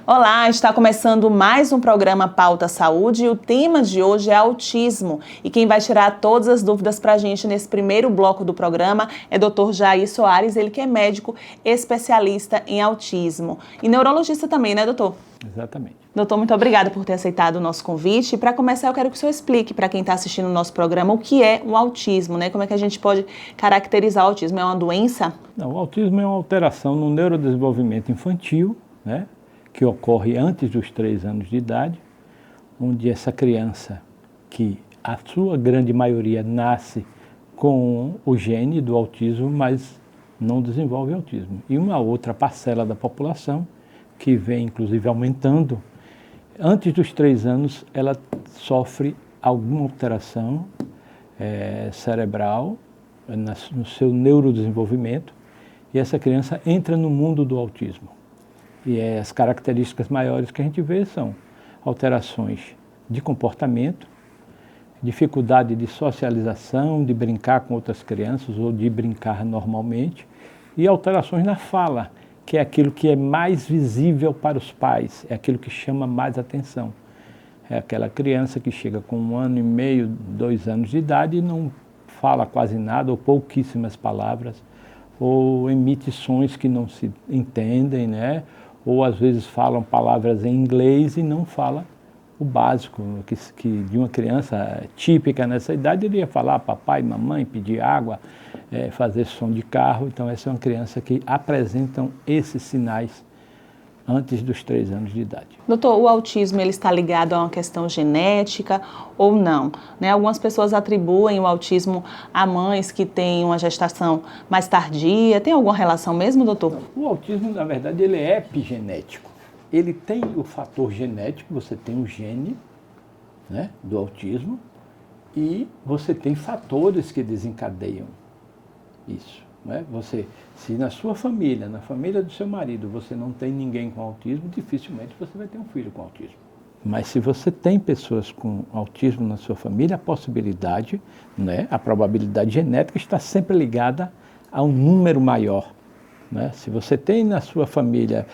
Olá, está começando mais um programa Pauta Saúde e o tema de hoje é autismo. E quem vai tirar todas as dúvidas para a gente nesse primeiro bloco do programa é Dr. Jair Soares, ele que é médico especialista em autismo. E neurologista também, né, doutor? Exatamente. Doutor, muito obrigada por ter aceitado o nosso convite. E para começar, eu quero que o senhor explique para quem está assistindo o nosso programa o que é o autismo, né? Como é que a gente pode caracterizar o autismo? É uma doença? Não, o autismo é uma alteração no neurodesenvolvimento infantil, né, que ocorre antes dos 3 anos de idade, onde essa criança, que a sua grande maioria nasce com o gene do autismo, mas não desenvolve autismo. E uma outra parcela da população, que vem inclusive aumentando, antes dos 3 anos ela sofre alguma alteração cerebral no seu neurodesenvolvimento, e essa criança entra no mundo do autismo. E as características maiores que a gente vê são alterações de comportamento, dificuldade de socialização, de brincar com outras crianças ou de brincar normalmente, e alterações na fala, que é aquilo que é mais visível para os pais, é aquilo que chama mais atenção. É aquela criança que chega com 1 ano e meio, 2 anos de idade e não fala quase nada ou pouquíssimas palavras, ou emite sons que não se entendem, né? Ou às vezes falam palavras em inglês e não fala o básico, que de uma criança típica nessa idade ele ia falar papai, mamãe, pedir água, fazer som de carro. Então essa é uma criança que apresentam esses sinais antes dos 3 anos de idade. Doutor, o autismo ele está ligado a uma questão genética ou não? Né? Algumas pessoas atribuem o autismo a mães que têm uma gestação mais tardia. Tem alguma relação mesmo, doutor? O autismo, na verdade, ele é epigenético. Ele tem o fator genético, você tem o gene, né, do autismo, e você tem fatores que desencadeiam isso. Né? Se na sua família, na família do seu marido, você não tem ninguém com autismo, dificilmente você vai ter um filho com autismo. Mas se você tem pessoas com autismo na sua família, a possibilidade, né, a probabilidade genética está sempre ligada a um número maior. Né? Se você tem na sua família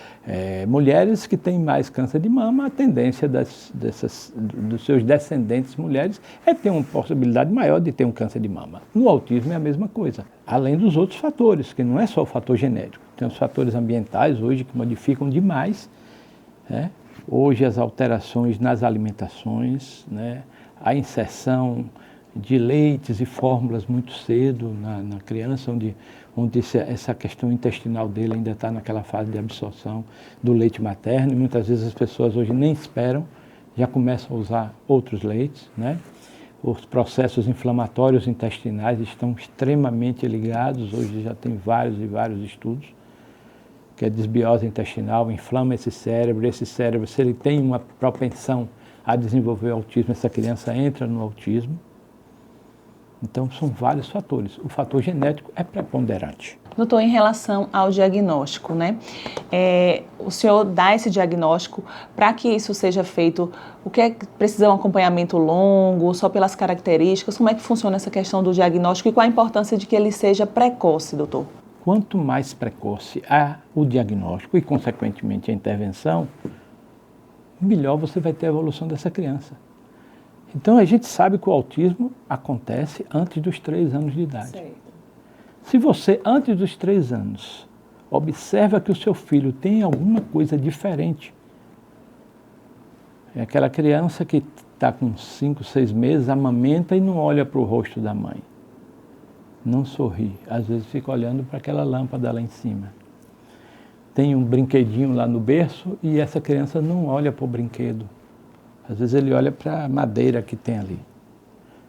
mulheres que têm mais câncer de mama, a tendência dos seus descendentes mulheres é ter uma possibilidade maior de ter um câncer de mama. No autismo é a mesma coisa, além dos outros fatores, que não é só o fator genético. Tem os fatores ambientais hoje que modificam demais, né? Hoje as alterações nas alimentações, né? A inserção de leites e fórmulas muito cedo na criança, onde essa questão intestinal dele ainda está naquela fase de absorção do leite materno, e muitas vezes as pessoas hoje nem esperam, já começam a usar outros leites, né? Os processos inflamatórios intestinais estão extremamente ligados, hoje já tem vários e vários estudos, que a desbiose intestinal inflama esse cérebro, se ele tem uma propensão a desenvolver autismo, essa criança entra no autismo. Então, são vários fatores. O fator genético é preponderante. Doutor, em relação ao diagnóstico, né? O senhor dá esse diagnóstico, para que isso seja feito, o que é que precisa um acompanhamento longo, só pelas características? Como é que funciona essa questão do diagnóstico e qual a importância de que ele seja precoce, doutor? Quanto mais precoce o diagnóstico e, consequentemente, a intervenção, melhor você vai ter a evolução dessa criança. Então, a gente sabe que o autismo acontece antes dos 3 anos de idade. Certo. Se você, antes dos 3 anos, observa que o seu filho tem alguma coisa diferente, é aquela criança que está com 5, 6 meses, amamenta e não olha para o rosto da mãe, não sorri, às vezes fica olhando para aquela lâmpada lá em cima. Tem um brinquedinho lá no berço e essa criança não olha para o brinquedo. Às vezes ele olha para a madeira que tem ali.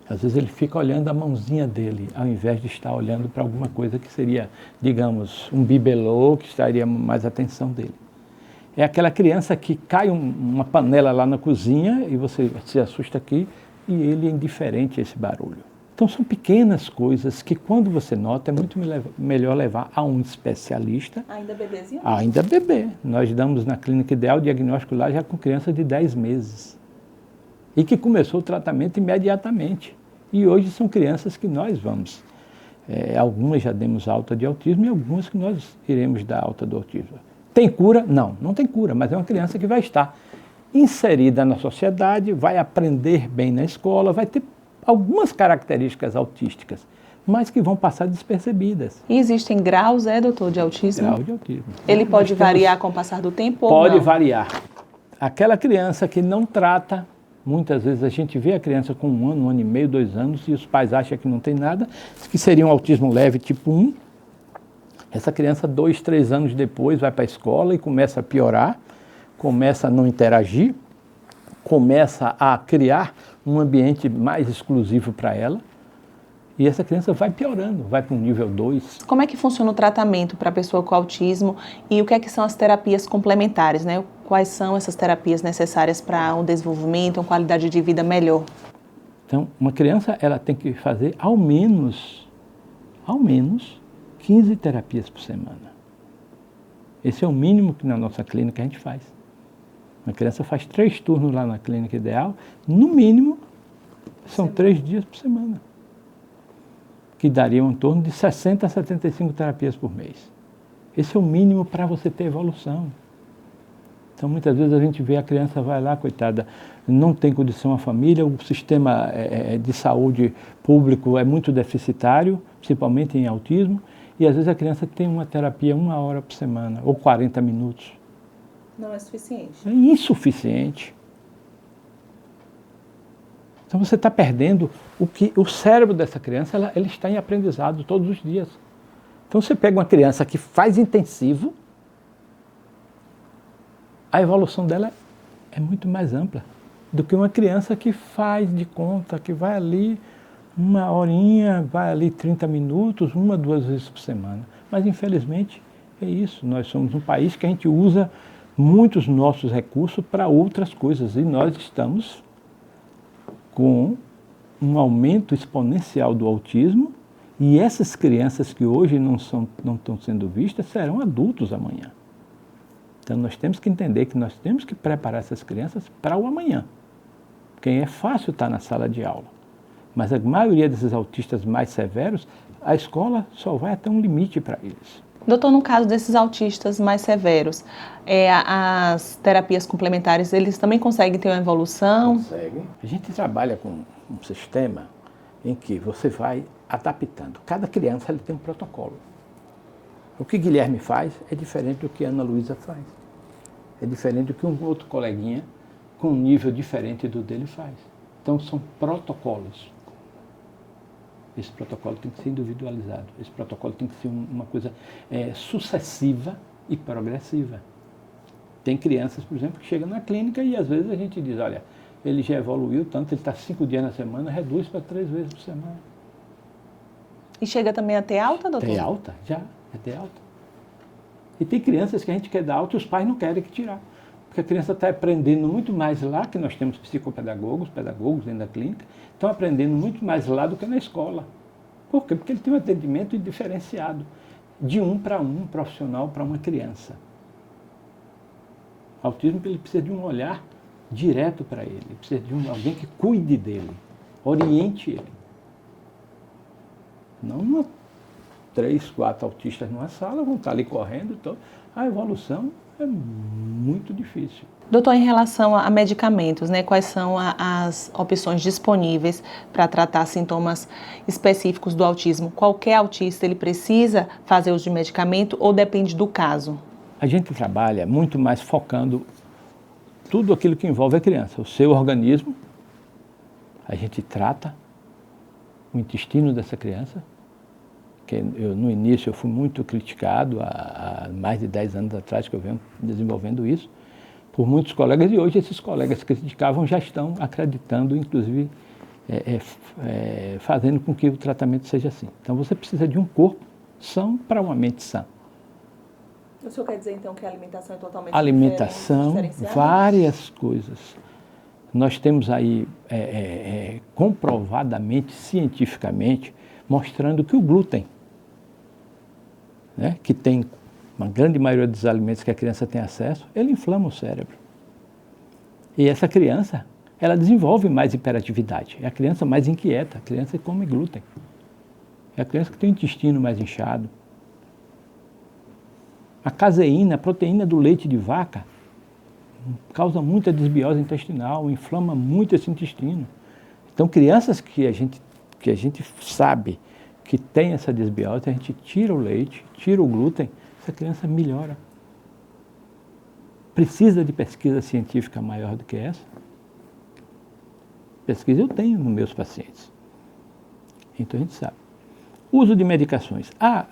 Às vezes ele fica olhando a mãozinha dele, ao invés de estar olhando para alguma coisa que seria, digamos, um bibelô, que estaria mais a atenção dele. É aquela criança que cai uma panela lá na cozinha e você se assusta aqui e ele é indiferente a esse barulho. Então são pequenas coisas que quando você nota é muito melhor levar a um especialista. Ainda bebezinho? Ainda bebê. Nós damos na Clínica Ideal o diagnóstico lá já com criança de 10 meses. E que começou o tratamento imediatamente. E hoje são crianças que nós vamos. Algumas já demos alta de autismo e algumas que nós iremos dar alta do autismo. Tem cura? Não, não tem cura, mas é uma criança que vai estar inserida na sociedade, vai aprender bem na escola, vai ter algumas características autísticas, mas que vão passar despercebidas. E existem graus, doutor, de autismo? Grau de autismo. Ele pode variar com o passar do tempo ou Pode não? variar. Aquela criança que não trata, muitas vezes a gente vê a criança com 1 ano e meio, 2 anos, e os pais acham que não tem nada, que seria um autismo leve tipo 1. Essa criança, 2, 3 anos depois, vai para a escola e começa a piorar, começa a não interagir, começa a criar um ambiente mais exclusivo para ela, e essa criança vai piorando, vai para um nível 2. Como é que funciona o tratamento para a pessoa com autismo e o que é que são as terapias complementares, né? Quais são essas terapias necessárias para um desenvolvimento, uma qualidade de vida melhor? Então, uma criança, ela tem que fazer ao menos 15 terapias por semana. Esse é o mínimo que na nossa clínica a gente faz. Uma criança faz 3 turnos lá na clínica ideal, no mínimo são 3 dias por semana, que dariam em torno de 60 a 75 terapias por mês. Esse é o mínimo para você ter evolução. Então, muitas vezes a gente vê a criança vai lá, coitada, não tem condição a família, o sistema de saúde público é muito deficitário, principalmente em autismo, e às vezes a criança tem uma terapia 1 hora por semana, ou 40 minutos. Não é suficiente. É insuficiente. Então você está perdendo o cérebro dessa criança, ele está em aprendizado todos os dias. Então você pega uma criança que faz intensivo, a evolução dela é muito mais ampla do que uma criança que faz de conta, que vai ali 1 horinha, vai ali 30 minutos, 1, 2 vezes por semana. Mas infelizmente é isso, nós somos um país que a gente usa muitos nossos recursos para outras coisas e nós estamos com um aumento exponencial do autismo e essas crianças que hoje não estão sendo vistas serão adultos amanhã. Então nós temos que entender que nós temos que preparar essas crianças para o amanhã. Porque é fácil estar na sala de aula, mas a maioria desses autistas mais severos, a escola só vai até um limite para eles. Doutor, no caso desses autistas mais severos, as terapias complementares, eles também conseguem ter uma evolução? Conseguem. A gente trabalha com um sistema em que você vai adaptando. Cada criança tem um protocolo. O que Guilherme faz é diferente do que Ana Luísa faz. É diferente do que um outro coleguinha com um nível diferente do dele faz. Então são protocolos. Esse protocolo tem que ser individualizado. Esse protocolo tem que ser uma coisa sucessiva e progressiva. Tem crianças, por exemplo, que chegam na clínica e às vezes a gente diz, olha, ele já evoluiu tanto, ele está 5 dias na semana, reduz para 3 vezes por semana. E chega também a ter alta, doutor? Tem alta, já, é ter alta. E tem crianças que a gente quer dar alta e os pais não querem que tirar. Porque a criança está aprendendo muito mais lá, que nós temos pedagogos dentro da clínica, estão aprendendo muito mais lá do que na escola. Por quê? Porque ele tem um atendimento diferenciado, de 1 para 1, profissional para uma criança. O autismo ele precisa de um olhar direto para ele, precisa de alguém que cuide dele, oriente ele. Não 3, 4 autistas numa sala, vão estar ali correndo. Então, a evolução é muito difícil. Doutor, em relação a medicamentos, né, quais são as opções disponíveis para tratar sintomas específicos do autismo? Qualquer autista ele precisa fazer uso de medicamento ou depende do caso? A gente trabalha muito mais focando tudo aquilo que envolve a criança. O seu organismo, a gente trata o intestino dessa criança, que no início eu fui muito criticado, há mais de 10 anos atrás que eu venho desenvolvendo isso, por muitos colegas, e hoje esses colegas que criticavam já estão acreditando, inclusive fazendo com que o tratamento seja assim. Então você precisa de um corpo são para uma mente sã. O senhor quer dizer então que a alimentação é totalmente alimentação, várias coisas. Nós temos aí comprovadamente, cientificamente, mostrando que o glúten, né, que tem uma grande maioria dos alimentos que a criança tem acesso, ele inflama o cérebro. E essa criança, ela desenvolve mais hiperatividade. É a criança mais inquieta, a criança que come glúten. É a criança que tem o intestino mais inchado. A caseína, a proteína do leite de vaca, causa muita desbiose intestinal, inflama muito esse intestino. Então, crianças que a gente sabe que tem essa desbiose, a gente tira o leite, tira o glúten, essa criança melhora. Precisa de pesquisa científica maior do que essa? Pesquisa eu tenho nos meus pacientes. Então, a gente sabe. Uso de medicações. A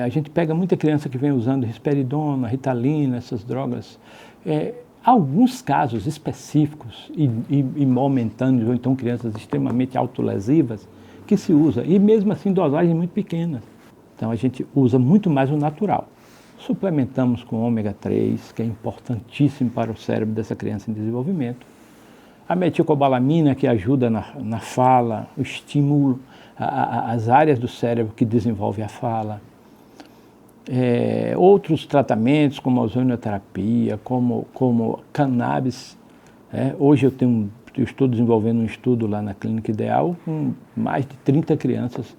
gente pega muita criança que vem usando risperidona, ritalina, essas drogas. Alguns casos específicos e momentâneos, ou então crianças extremamente autolesivas, que se usa, e mesmo assim dosagens muito pequenas. Então a gente usa muito mais o natural. Suplementamos com ômega 3, que é importantíssimo para o cérebro dessa criança em desenvolvimento. A metilcobalamina, que ajuda na fala, o estímulo, as áreas do cérebro que desenvolvem a fala. Outros tratamentos, como a ozonioterapia, como cannabis. Hoje eu estou desenvolvendo um estudo lá na Clínica Ideal com mais de 30 crianças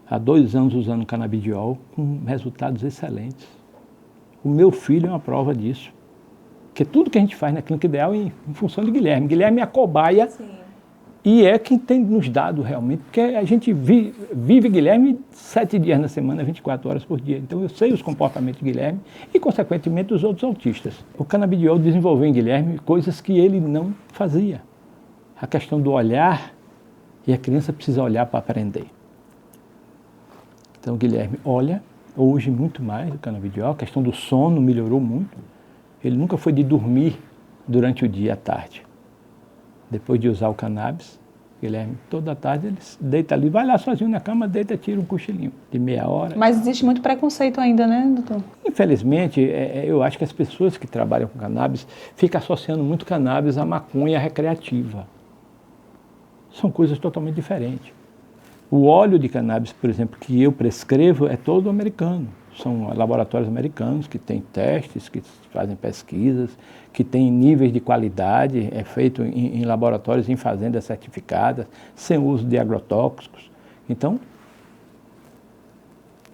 há 2 anos usando canabidiol, com resultados excelentes. O meu filho é uma prova disso. Porque tudo que a gente faz na Clínica Ideal é em função de Guilherme. Guilherme é a cobaia. Sim. E é quem tem nos dado realmente, porque a gente vive Guilherme 7 dias na semana, 24 horas por dia. Então eu sei os comportamentos de Guilherme e, consequentemente, dos outros autistas. O canabidiol desenvolveu em Guilherme coisas que ele não fazia. A questão do olhar, e a criança precisa olhar para aprender. Então o Guilherme olha, hoje muito mais do canabidiol, a questão do sono melhorou muito. Ele nunca foi de dormir durante o dia e à tarde. Depois de usar o cannabis, Guilherme, toda tarde ele deita ali, vai lá sozinho na cama, deita, tira um cochilinho de meia hora. Mas existe muito preconceito ainda, né, doutor? Infelizmente, eu acho que as pessoas que trabalham com cannabis ficam associando muito cannabis à maconha recreativa. São coisas totalmente diferentes. O óleo de cannabis, por exemplo, que eu prescrevo, é todo americano. São laboratórios americanos que têm testes, que fazem pesquisas, que têm níveis de qualidade, é feito em laboratórios, em fazendas certificadas, sem uso de agrotóxicos. Então,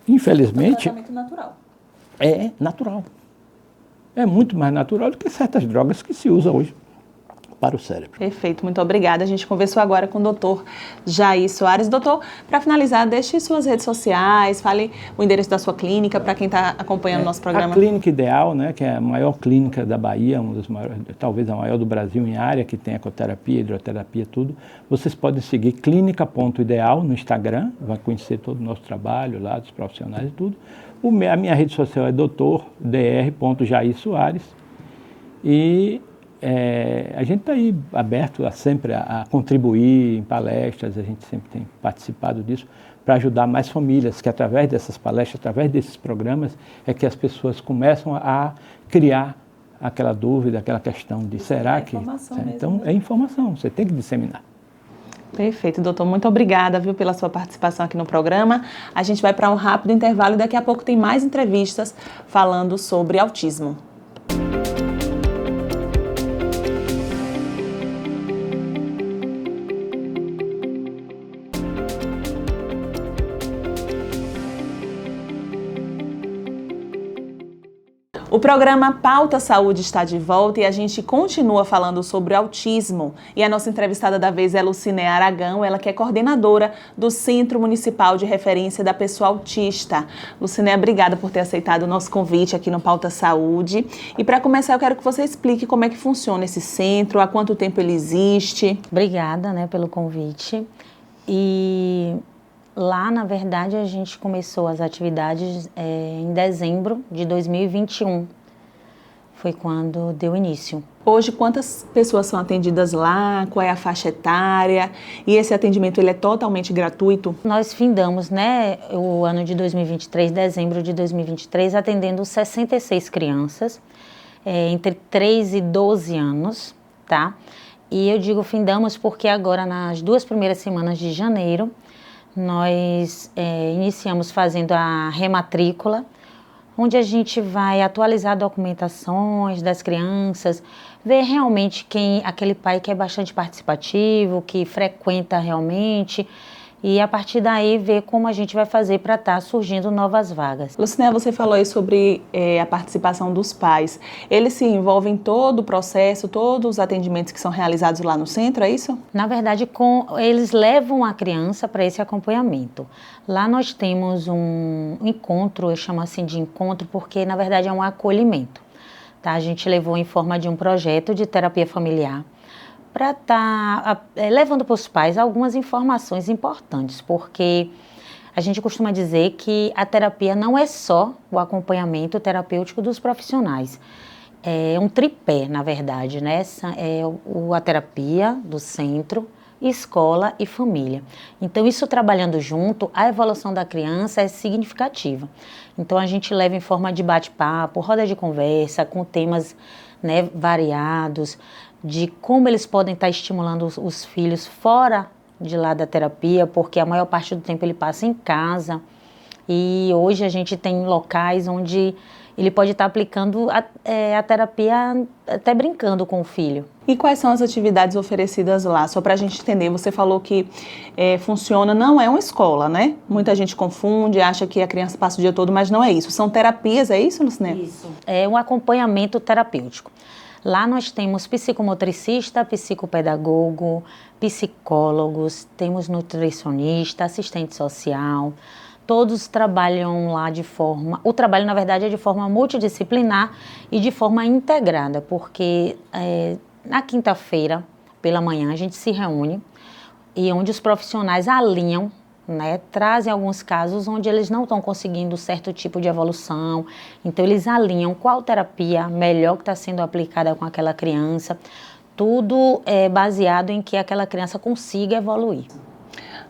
infelizmente... É um tratamento natural. É natural. É muito mais natural do que certas drogas que se usam hoje para o cérebro. Perfeito, muito obrigada. A gente conversou agora com o doutor Jair Soares. Doutor, para finalizar, deixe suas redes sociais, fale o endereço da sua clínica para quem está acompanhando o nosso programa. A Clínica Ideal, né, que é a maior clínica da Bahia, uma das maiores, talvez a maior do Brasil em área, que tem ecoterapia, hidroterapia, tudo. Vocês podem seguir clínica.ideal no Instagram, vai conhecer todo o nosso trabalho lá, dos profissionais e tudo. A minha rede social é dr.jair Soares. E a gente está aí aberto sempre a contribuir em palestras, a gente sempre tem participado disso, para ajudar mais famílias, que através dessas palestras, através desses programas, é que as pessoas começam a criar aquela dúvida, aquela questão de será que... Informação mesmo, então, né? é informação, você tem que disseminar. Perfeito, doutor. Muito obrigada, viu, pela sua participação aqui no programa. A gente vai para um rápido intervalo e daqui a pouco tem mais entrevistas falando sobre autismo. O programa Pauta Saúde está de volta e a gente continua falando sobre autismo. E a nossa entrevistada da vez é Luciné Aragão, ela que é coordenadora do Centro Municipal de Referência da Pessoa Autista. Luciné, obrigada por ter aceitado o nosso convite aqui no Pauta Saúde. E para começar, eu quero que você explique como é que funciona esse centro, há quanto tempo ele existe. Obrigada, pelo convite. E lá, na verdade, a gente começou as atividades em dezembro de 2021. Foi quando deu início. Hoje, quantas pessoas são atendidas lá? Qual é a faixa etária? E esse atendimento ele é totalmente gratuito? Nós findamos, o ano de 2023, dezembro de 2023, atendendo 66 crianças, entre 3 e 12 anos, tá? E eu digo findamos porque agora, nas 2 primeiras semanas de janeiro, nós iniciamos fazendo a rematrícula, onde a gente vai atualizar documentações das crianças, ver realmente aquele pai que é bastante participativo, que frequenta realmente, e a partir daí ver como a gente vai fazer para estar surgindo novas vagas. Lucinéia, você falou aí sobre a participação dos pais. Eles se envolvem em todo o processo, todos os atendimentos que são realizados lá no centro, é isso? Na verdade, eles levam a criança para esse acompanhamento. Lá nós temos um encontro, eu chamo assim de encontro, porque na verdade é um acolhimento. Tá? A gente levou em forma de um projeto de terapia familiar para estar levando para os pais algumas informações importantes, porque a gente costuma dizer que a terapia não é só o acompanhamento terapêutico dos profissionais. É um tripé, na verdade, né? A terapia do centro, escola e família. Então, isso trabalhando junto, a evolução da criança é significativa. Então, a gente leva em forma de bate-papo, roda de conversa, com temas, né, variados, de como eles podem estar estimulando os filhos fora de lá da terapia, porque a maior parte do tempo ele passa em casa. E hoje a gente tem locais onde ele pode estar aplicando a terapia até brincando com o filho. E quais são as atividades oferecidas lá? Só para a gente entender, você falou que funciona, não é uma escola, né? Muita gente confunde, acha que a criança passa o dia todo, mas não é isso. São terapias, é isso, Lucinéia? Isso. É um acompanhamento terapêutico. Lá nós temos psicomotricista, psicopedagogo, psicólogos, temos nutricionista, assistente social. Todos trabalham lá o trabalho na verdade é de forma multidisciplinar e de forma integrada, porque na quinta-feira, pela manhã, a gente se reúne e onde os profissionais alinham, né, trazem alguns casos onde eles não estão conseguindo certo tipo de evolução, então eles alinham qual terapia melhor que está sendo aplicada com aquela criança, tudo é baseado em que aquela criança consiga evoluir.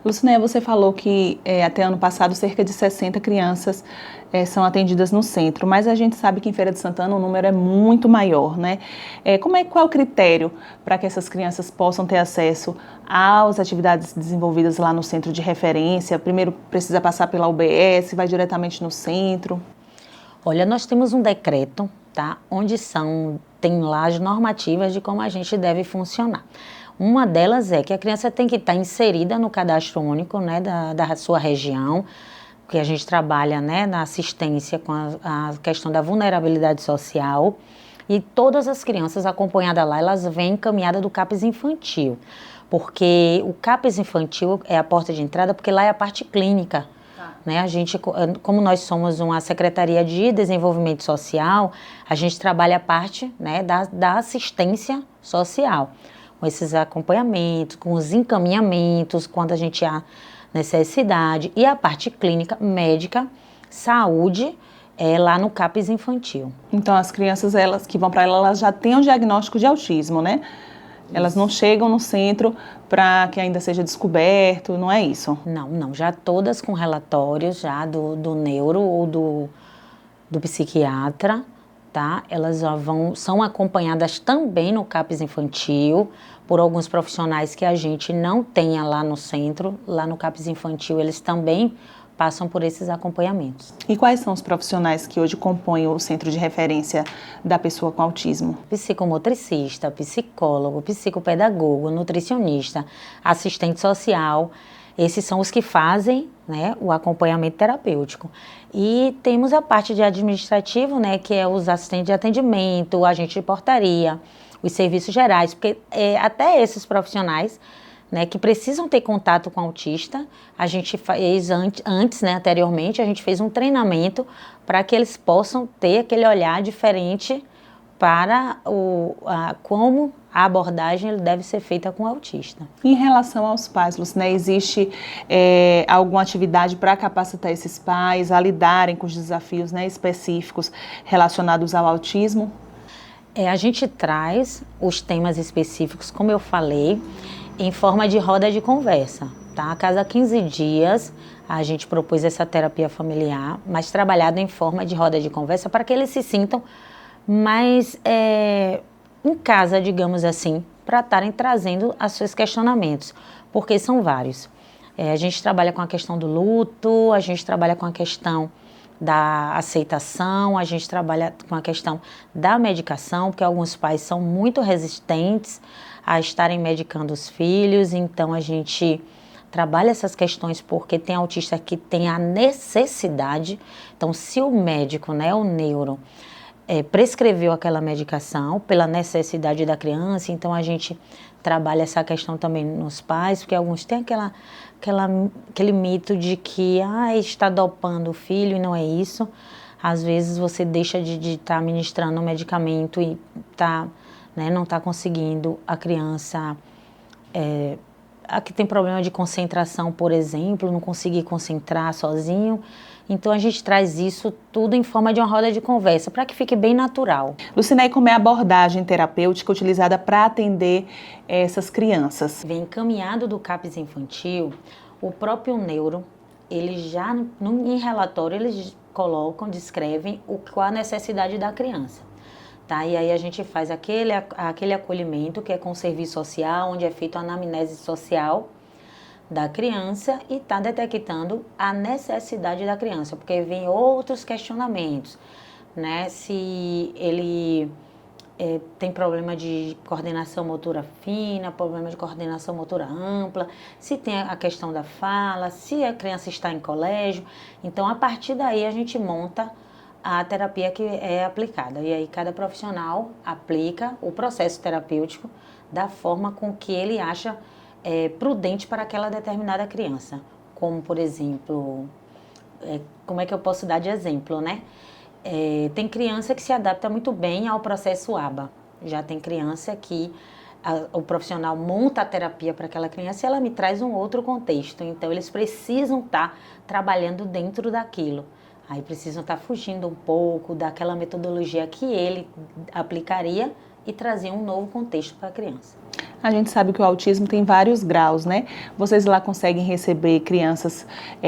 Lucinéia, você falou que até ano passado cerca de 60 crianças são atendidas no centro, mas a gente sabe que em Feira de Santana o número é muito maior, né? Qual é o critério para que essas crianças possam ter acesso às atividades desenvolvidas lá no centro de referência? Primeiro precisa passar pela UBS, vai diretamente no centro? Olha, nós temos um decreto, tá? Onde tem lá as normativas de como a gente deve funcionar. Uma delas é que a criança tem que estar inserida no cadastro único, né, da sua região, porque a gente trabalha, né, na assistência com a questão da vulnerabilidade social, e todas as crianças acompanhadas lá, elas vêm encaminhadas do CAPS infantil, porque o CAPS infantil é a porta de entrada, porque lá é a parte clínica. Né? A gente, como nós somos uma Secretaria de Desenvolvimento Social, a gente trabalha a parte, né, da assistência social, com esses acompanhamentos, com os encaminhamentos, quando a gente há necessidade, e a parte clínica, médica, saúde, lá no CAPS infantil. Então, as crianças que vão para ela, elas já têm um diagnóstico de autismo, né? Elas não chegam no centro para que ainda seja descoberto, não é isso? Não, já todas com relatórios já do neuro ou do psiquiatra, tá? Elas já são acompanhadas também no CAPS infantil por alguns profissionais que a gente não tenha lá no centro. Lá no CAPS infantil eles também passam por esses acompanhamentos. E quais são os profissionais que hoje compõem o centro de referência da pessoa com autismo? Psicomotricista, psicólogo, psicopedagogo, nutricionista, assistente social. Esses são os que fazem, né, o acompanhamento terapêutico. E temos a parte de administrativo, né, que é os assistentes de atendimento, o agente de portaria, os serviços gerais, porque até esses profissionais, né, que precisam ter contato com o autista, a gente fez antes, né, anteriormente, a gente fez um treinamento para que eles possam ter aquele olhar diferente para como a abordagem deve ser feita com o autista. Em relação aos pais, Lucinéia, existe alguma atividade para capacitar esses pais a lidarem com os desafios, né, específicos relacionados ao autismo? A gente traz os temas específicos, como eu falei, em forma de roda de conversa, tá? A cada 15 dias a gente propôs essa terapia familiar, mas trabalhada em forma de roda de conversa para que eles se sintam mais em casa, digamos assim, para estarem trazendo os seus questionamentos, porque são vários. A gente trabalha com a questão do luto, a gente trabalha com a questão da aceitação, a gente trabalha com a questão da medicação, porque alguns pais são muito resistentes a estarem medicando os filhos, então a gente trabalha essas questões porque tem autista que tem a necessidade. Então, se o médico, né, o neuro, prescreveu aquela medicação pela necessidade da criança, então a gente trabalha essa questão também nos pais, porque alguns têm aquele mito de que está dopando o filho e não é isso. Às vezes você deixa de estar administrando um medicamento e não está conseguindo a criança... Aqui tem problema de concentração, por exemplo, não conseguir concentrar sozinho. Então, a gente traz isso tudo em forma de uma roda de conversa, para que fique bem natural. Lucinéia, como é a abordagem terapêutica utilizada para atender essas crianças? Vem encaminhado do CAPS infantil, o próprio neuro, ele já, em relatório, eles descrevem qual a necessidade da criança. Tá? E aí a gente faz aquele acolhimento que é com o serviço social, onde é feita a anamnese social da criança e está detectando a necessidade da criança, porque vem outros questionamentos, né? Se ele tem problema de coordenação motora fina, problema de coordenação motora ampla, se tem a questão da fala, se a criança está em colégio. Então, a partir daí, a gente monta a terapia que é aplicada. E aí cada profissional aplica o processo terapêutico da forma com que ele acha prudente para aquela determinada criança. Como, por exemplo, como é que eu posso dar de exemplo, né? Tem criança que se adapta muito bem ao processo ABA. Já tem criança que o profissional monta a terapia para aquela criança e ela me traz um outro contexto. Então, eles precisam estar trabalhando dentro daquilo. Aí precisam estar fugindo um pouco daquela metodologia que ele aplicaria e trazer um novo contexto para a criança. A gente sabe que o autismo tem vários graus, né? Vocês lá conseguem receber crianças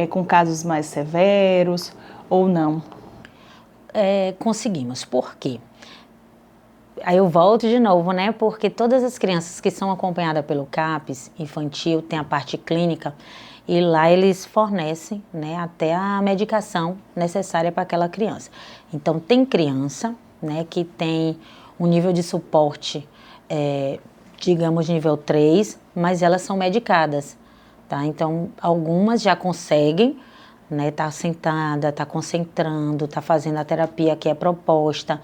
com casos mais severos ou não? Conseguimos. Por quê? Aí eu volto de novo, né? Porque todas as crianças que são acompanhadas pelo CAPS infantil, tem a parte clínica, e lá eles fornecem, né, até a medicação necessária para aquela criança. Então, tem criança, né, que tem um nível de suporte, digamos, nível 3, mas elas são medicadas, tá? Então, algumas já conseguem, né, tá sentada, tá concentrando, tá fazendo a terapia que é proposta.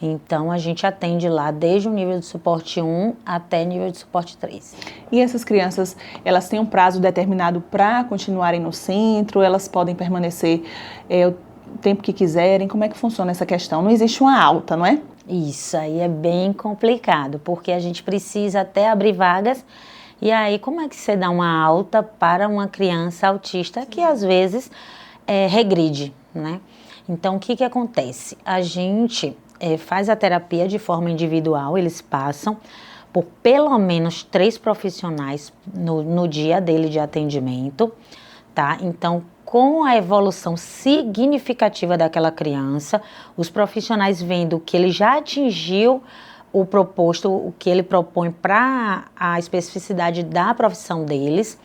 Então, a gente atende lá desde o nível de suporte 1 até nível de suporte 3. E essas crianças, elas têm um prazo determinado para continuarem no centro? Elas podem permanecer o tempo que quiserem? Como é que funciona essa questão? Não existe uma alta, não é? Isso aí é bem complicado, porque a gente precisa até abrir vagas. E aí, como é que você dá uma alta para uma criança autista que às vezes regride, né? Então, o que acontece? A gente faz a terapia de forma individual, eles passam por pelo menos 3 profissionais no dia dele de atendimento, tá? Então, com a evolução significativa daquela criança, os profissionais vendo que ele já atingiu o proposto, o que ele propõe para a especificidade da profissão deles.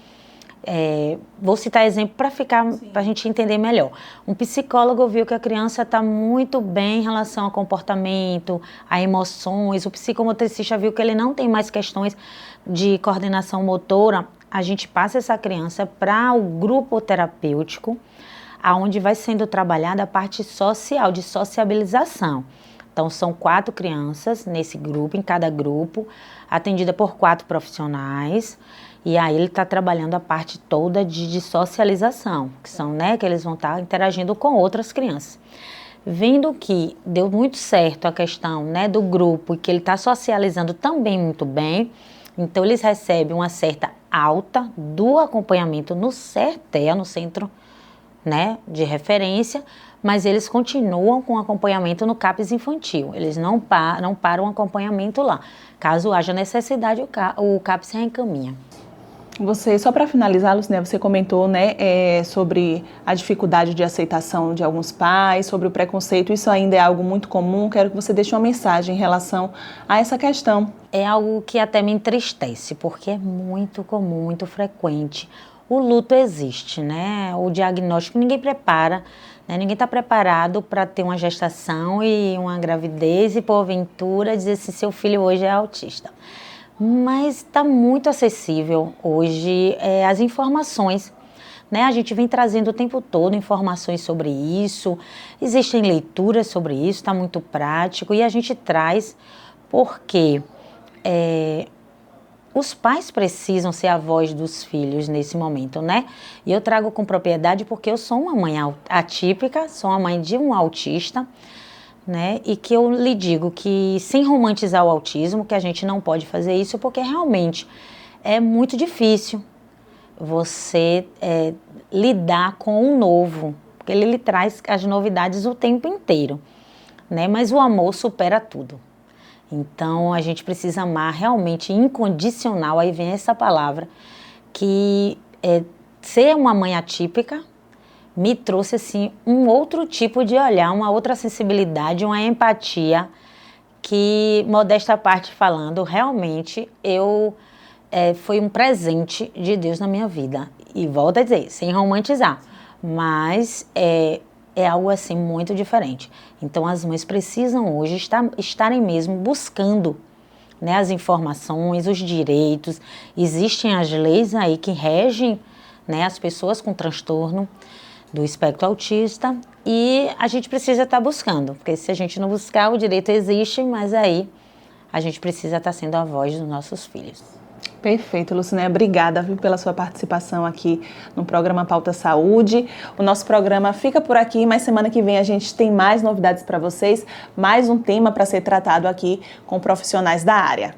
Vou citar exemplo para a gente entender melhor. Um psicólogo viu que a criança está muito bem em relação ao comportamento, a emoções. O psicomotricista viu que ele não tem mais questões de coordenação motora. A gente passa essa criança para o grupo terapêutico, aonde vai sendo trabalhada a parte social, de sociabilização. Então, são 4 crianças nesse grupo, em cada grupo, atendida por 4 profissionais. E aí ele está trabalhando a parte toda de socialização, que são, né, que eles vão estar interagindo com outras crianças. Vendo que deu muito certo a questão, né, do grupo e que ele está socializando também muito bem, então eles recebem uma certa alta do acompanhamento no CERTEA, no Centro, né, de Referência, mas eles continuam com acompanhamento no CAPS infantil. Eles não param o acompanhamento lá. Caso haja necessidade, o CAPS reencaminha. Você, só para finalizar, Lucinéia, você comentou, né, sobre a dificuldade de aceitação de alguns pais, sobre o preconceito. Isso ainda é algo muito comum. Quero que você deixe uma mensagem em relação a essa questão. É algo que até me entristece, porque é muito comum, muito frequente. O luto existe, né? O diagnóstico ninguém prepara, né? Ninguém está preparado para ter uma gestação e uma gravidez e, porventura, dizer se seu filho hoje é autista. mas está muito acessível hoje as informações. Né? A gente vem trazendo o tempo todo informações sobre isso, existem leituras sobre isso, está muito prático, e a gente traz porque os pais precisam ser a voz dos filhos nesse momento, né? E eu trago com propriedade porque eu sou uma mãe atípica, sou uma mãe de um autista, né? E que eu lhe digo que, sem romantizar o autismo, que a gente não pode fazer isso, porque realmente é muito difícil você lidar com o novo, porque ele traz as novidades o tempo inteiro, né? Mas o amor supera tudo. Então, a gente precisa amar realmente incondicional, aí vem essa palavra, que ser uma mãe atípica me trouxe, assim, um outro tipo de olhar, uma outra sensibilidade, uma empatia, que, modesta à parte falando, realmente foi um presente de Deus na minha vida. E volto a dizer, sem romantizar, mas é algo assim muito diferente. Então as mães precisam hoje estarem mesmo buscando, né, as informações, os direitos. Existem as leis aí que regem, né, as pessoas com transtorno do espectro autista, e a gente precisa estar buscando, porque se a gente não buscar, o direito existe, mas aí a gente precisa estar sendo a voz dos nossos filhos. Perfeito, Lucinéia. Obrigada, viu, pela sua participação aqui no programa Pauta Saúde. O nosso programa fica por aqui, mas semana que vem a gente tem mais novidades para vocês, mais um tema para ser tratado aqui com profissionais da área.